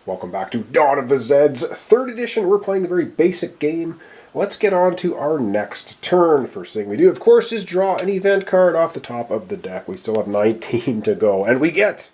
Welcome back to Dawn of the Zeds, 3rd edition. We're playing the very basic game. Let's get on to our next turn. First thing we do, of course, is draw an event card off the top of the deck. We still have 19 to go, and we get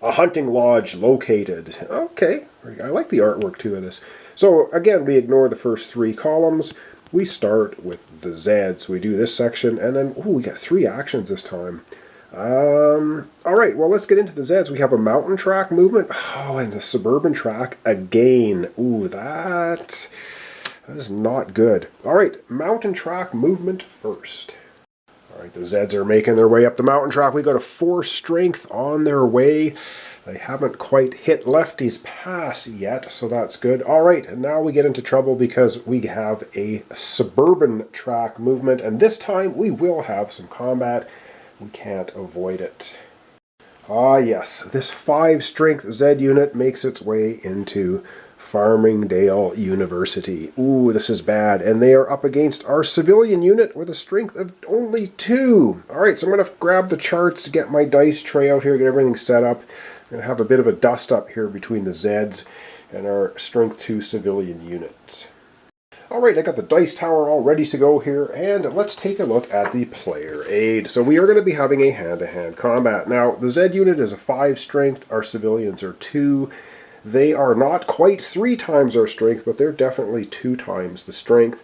a hunting lodge located. Okay, I like the artwork too of this. So again, we ignore the first 3 columns. We start with the Zeds. We do this section, and then, ooh, we got 3 actions this time. Alright, well, let's get into the Zeds. We have a mountain track movement. Oh, and the suburban track again. Ooh, that is not good. Alright, mountain track movement first. Alright, the Zeds are making their way up the mountain track. We got a 4 strength on their way. They haven't quite hit Lefty's pass yet, so that's good. Alright, and now we get into trouble because we have a suburban track movement, and this time we will have some combat. We can't avoid it. Ah yes, this 5 strength Z unit makes its way into Farmingdale University. Ooh, this is bad. And they are up against our civilian unit with a strength of only 2. Alright, so I'm going to grab the charts, get my dice tray out here, get everything set up. I'm going to have a bit of a dust up here between the Zeds and our strength 2 civilian units. Alright, I got the dice tower all ready to go here, and let's take a look at the player aid. So we are going to be having a hand-to-hand combat. Now, the Z unit is a 5 strength, our civilians are 2. They are not quite 3 times our strength, but they're definitely 2 times the strength.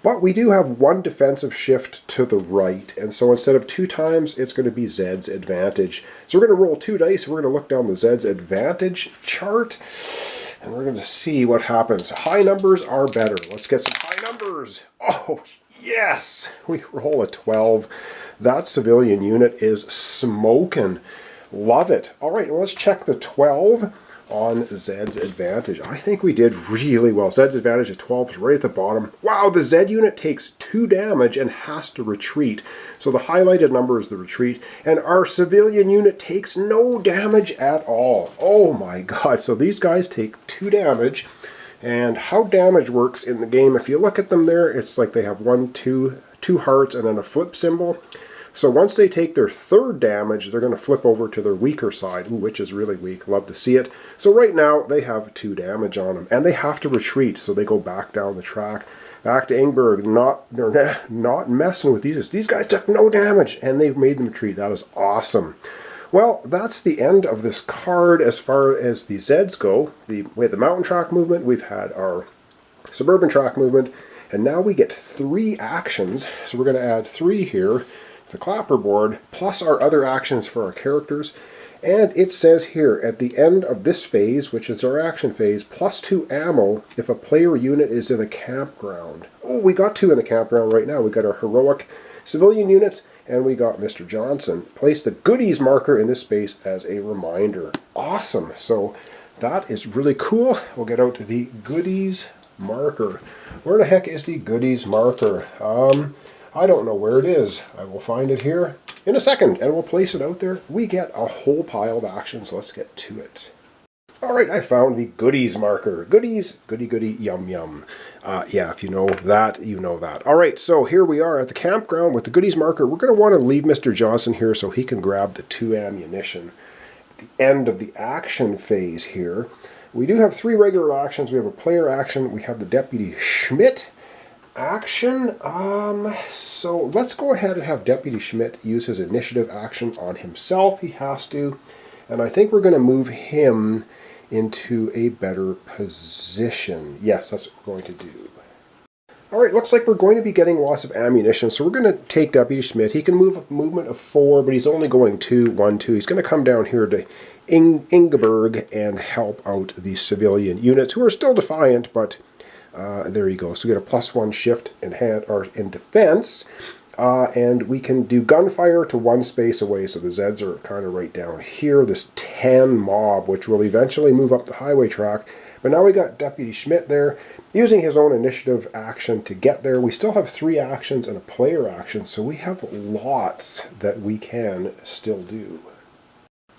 But we do have 1 defensive shift to the right, and so instead of 2 times, it's going to be Zed's advantage. So we're going to roll 2 dice, we're going to look down the Zed's advantage chart. And we're going to see what happens. High numbers are better. Let's get some high numbers. Oh, yes! We roll a 12. That civilian unit is smoking. Love it. All right, well, let's check the 12 on Zed's advantage. I think we did really well. Zed's advantage at 12 is right at the bottom. Wow, the Z unit takes 2 damage and has to retreat. So the highlighted number is the retreat. And our civilian unit takes no damage at all. Oh my god. So these guys take 2 damage. And how damage works in the game, if you look at them there, it's like they have 1, 2 hearts and then a flip symbol. So once they take their 3rd damage, they're going to flip over to their weaker side, which is really weak. Love to see it. So right now, they have 2 damage on them, and they have to retreat, so they go back down the track. Back to Ingberg, not messing with these. These guys took no damage, and they've made them retreat. That is awesome. Well, that's the end of this card as far as the Zeds go. We had the mountain track movement, we've had our suburban track movement, and now we get 3 actions. So we're going to add 3 here. The clapperboard, plus our other actions for our characters. And it says here, at the end of this phase, which is our action phase, plus 2 ammo if a player unit is in a campground. Oh, we got 2 in the campground right now. We got our heroic civilian units, and we got Mr. Johnson. Place the goodies marker in this space as a reminder. Awesome. So that is really cool. We'll get out to the goodies marker. Where the heck is the goodies marker? I don't know where it is. I will find it here in a second, and we'll place it out there. We get a whole pile of actions. Let's get to it. Alright, I found the goodies marker. Goodies, goody goody, yum yum. Yeah, if you know that, you know that. Alright, so here we are at the campground with the goodies marker. We're going to want to leave Mr. Johnson here so he can grab the 2 ammunition. At the end of the action phase here, we do have 3 regular actions. We have a player action. We have the Deputy Schmidt action. So let's go ahead and have Deputy Schmidt use his initiative action on himself. He has to. And I think we're going to move him into a better position. Yes, that's what we're going to do. Alright, looks like we're going to be getting lots of ammunition. So we're going to take Deputy Schmidt. He can move a movement of 4, but he's only going 2, 1, 2. He's going to come down here to Ingeborg and help out the civilian units who are still defiant, but there you go. So we get a +1 shift in defense, and we can do gunfire to 1 space away. So the Zeds are kind of right down here. This 10 mob, which will eventually move up the highway track. But now we got Deputy Schmidt there, using his own initiative action to get there. We still have 3 actions and a player action, so we have lots that we can still do.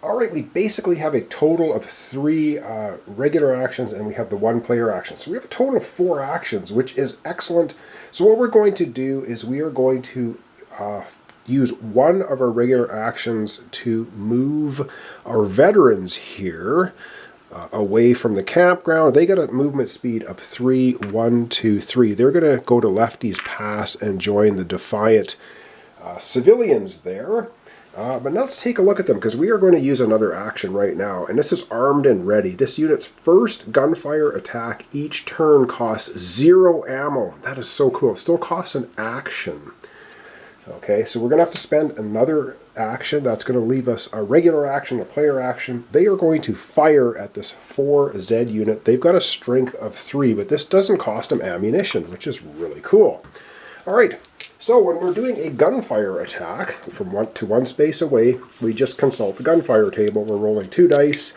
Alright, we basically have a total of 3 regular actions, and we have the 1 player action. So we have a total of 4 actions, which is excellent. So what we're going to do is we are going to use 1 of our regular actions to move our veterans here. away from the campground. They got a movement speed of 3, 1, 2, 3. They're going to go to Lefty's Pass and join the Defiant civilians there. But now let's take a look at them, because we are going to use another action right now. And this is Armed and Ready. This unit's first gunfire attack each turn costs 0 ammo. That is so cool. It still costs an action. Okay, so we're going to have to spend another action. That's going to leave us a regular action, a player action. They are going to fire at this 4 Zed unit. They've got a strength of 3, but this doesn't cost them ammunition, which is really cool. All right, so when we're doing a gunfire attack from one space away, we just consult the gunfire table. We're rolling 2 dice.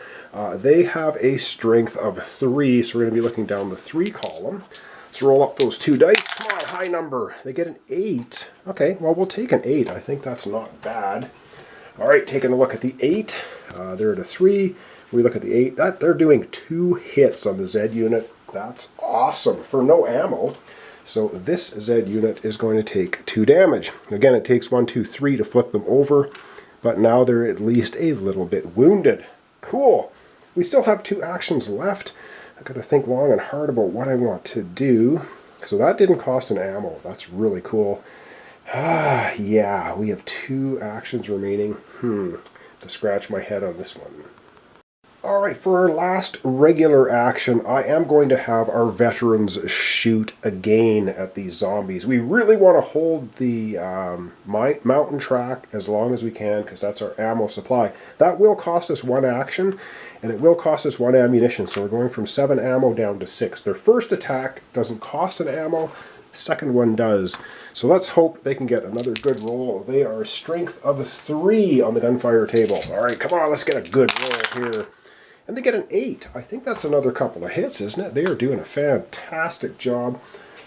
They have a strength of 3, so we're going to be looking down the 3 column. Let's roll up those 2 dice. Come on, high number. They get an 8. Okay, well, we'll take an 8. I think that's not bad. All right, taking a look at the 8. They're at a 3. We look at the 8. They're doing 2 hits on the Zed unit. That's awesome for no ammo. So this Zed unit is going to take 2 damage. Again, it takes 1, 2, 3 to flip them over, but now they're at least a little bit wounded. Cool. We still have 2 actions left. I've got to think long and hard about what I want to do. So that didn't cost an ammo. That's really cool. Yeah, we have 2 actions remaining. To scratch my head on this one. Alright, for our last regular action, I am going to have our veterans shoot again at these zombies. We really want to hold the mountain track as long as we can, because that's our ammo supply. That will cost us 1 action, and it will cost us 1 ammunition, so we're going from 7 ammo down to 6. Their first attack doesn't cost an ammo, the second one does. So let's hope they can get another good roll. They are a strength of 3 on the gunfire table. Alright, come on, let's get a good roll here. And they get an 8. I think that's another couple of hits, isn't it? They are doing a fantastic job.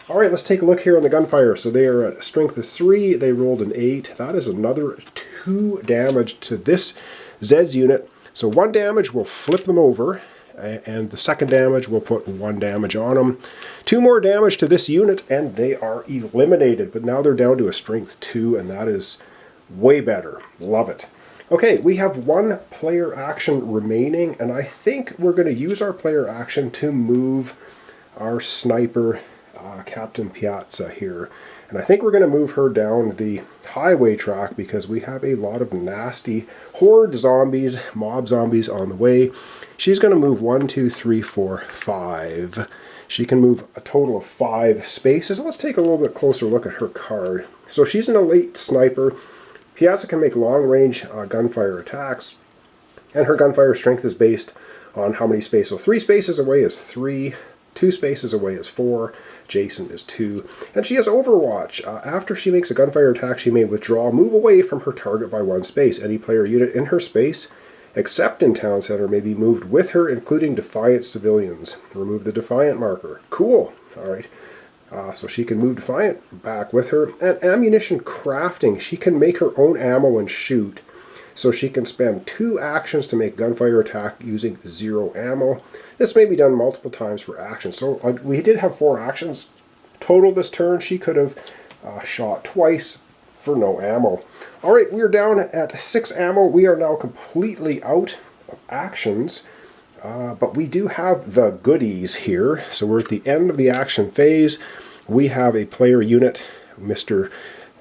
All right, let's take a look here on the gunfire. So they are at strength of 3. They rolled an 8. That is another 2 damage to this Zeds unit. So 1 damage will flip them over, and the second damage will put 1 damage on them. 2 more damage to this unit, and they are eliminated. But now they're down to a strength 2, and that is way better. Love it. Okay, we have 1 player action remaining, and I think we're going to use our player action to move our sniper, Captain Piazza here. And I think we're going to move her down the highway track because we have a lot of nasty horde zombies, mob zombies on the way. She's going to move 1, 2, 3, 4, 5. She can move a total of 5 spaces. Let's take a little bit closer look at her card. So she's an elite sniper. Piazza can make long-range gunfire attacks, and her gunfire strength is based on how many spaces. So 3 spaces away is 3, 2 spaces away is 4, Jason is 2, and she has Overwatch. After she makes a gunfire attack, she may withdraw, move away from her target by 1 space. Any player unit in her space, except in Town Center, may be moved with her, including Defiant civilians. Remove the Defiant marker. Cool. All right. So she can move Defiant back with her. And ammunition crafting. She can make her own ammo and shoot. So she can spend 2 actions to make gunfire attack using 0 ammo. This may be done multiple times for actions. So we did have 4 actions total this turn. She could have shot twice for no ammo. Alright, we are down at 6 ammo. We are now completely out of actions. But we do have the goodies here. So we're at the end of the action phase. We have a player unit, Mr.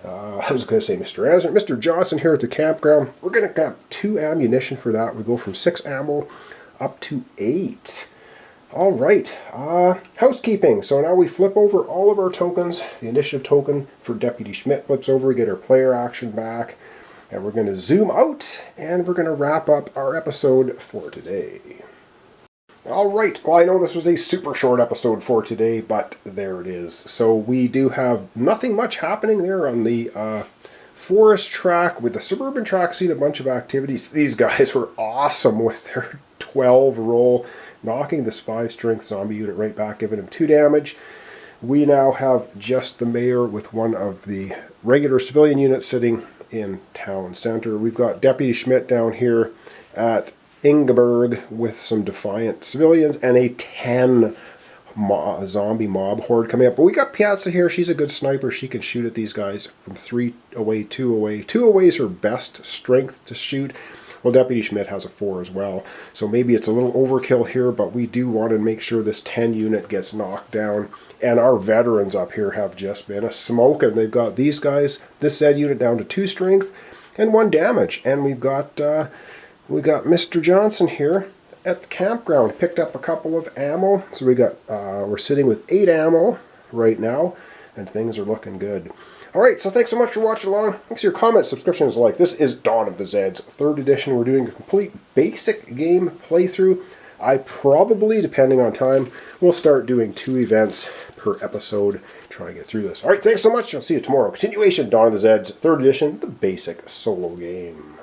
Mr. Johnson here at the campground. We're going to get 2 ammunition for that. We go from 6 ammo up to 8. All right, housekeeping. So now we flip over all of our tokens. The initiative token for Deputy Schmidt flips over. We get our player action back. And we're going to zoom out, and we're going to wrap up our episode for today. Alright, well I know this was a super short episode for today, but there it is. So we do have nothing much happening there on the forest track. With the suburban track, seen a bunch of activities. These guys were awesome with their 12 roll, knocking this 5 strength zombie unit right back, giving him 2 damage. We now have just the mayor with one of the regular civilian units sitting in town center. We've got Deputy Schmidt down here at Ingeborg with some Defiant civilians and a 10 zombie mob horde coming up. But we got Piazza here. She's a good sniper. She can shoot at these guys from 3 away, 2 away. 2 away is her best strength to shoot. Well, Deputy Schmidt has a 4 as well. So maybe it's a little overkill here, but we do want to make sure this 10 unit gets knocked down. And our veterans up here have just been a smoke. And they've got these guys, this Zed unit down to 2 strength and 1 damage. And we got Mr. Johnson here at the campground. Picked up a couple of ammo. So we're sitting with 8 ammo right now. And things are looking good. Alright, so thanks so much for watching along. Thanks for your comments, subscriptions, like. This is Dawn of the Zeds, 3rd edition. We're doing a complete basic game playthrough. I probably, depending on time, will start doing 2 events per episode. Try to get through this. Alright, thanks so much. I'll see you tomorrow. Continuation, Dawn of the Zeds, 3rd edition, the basic solo game.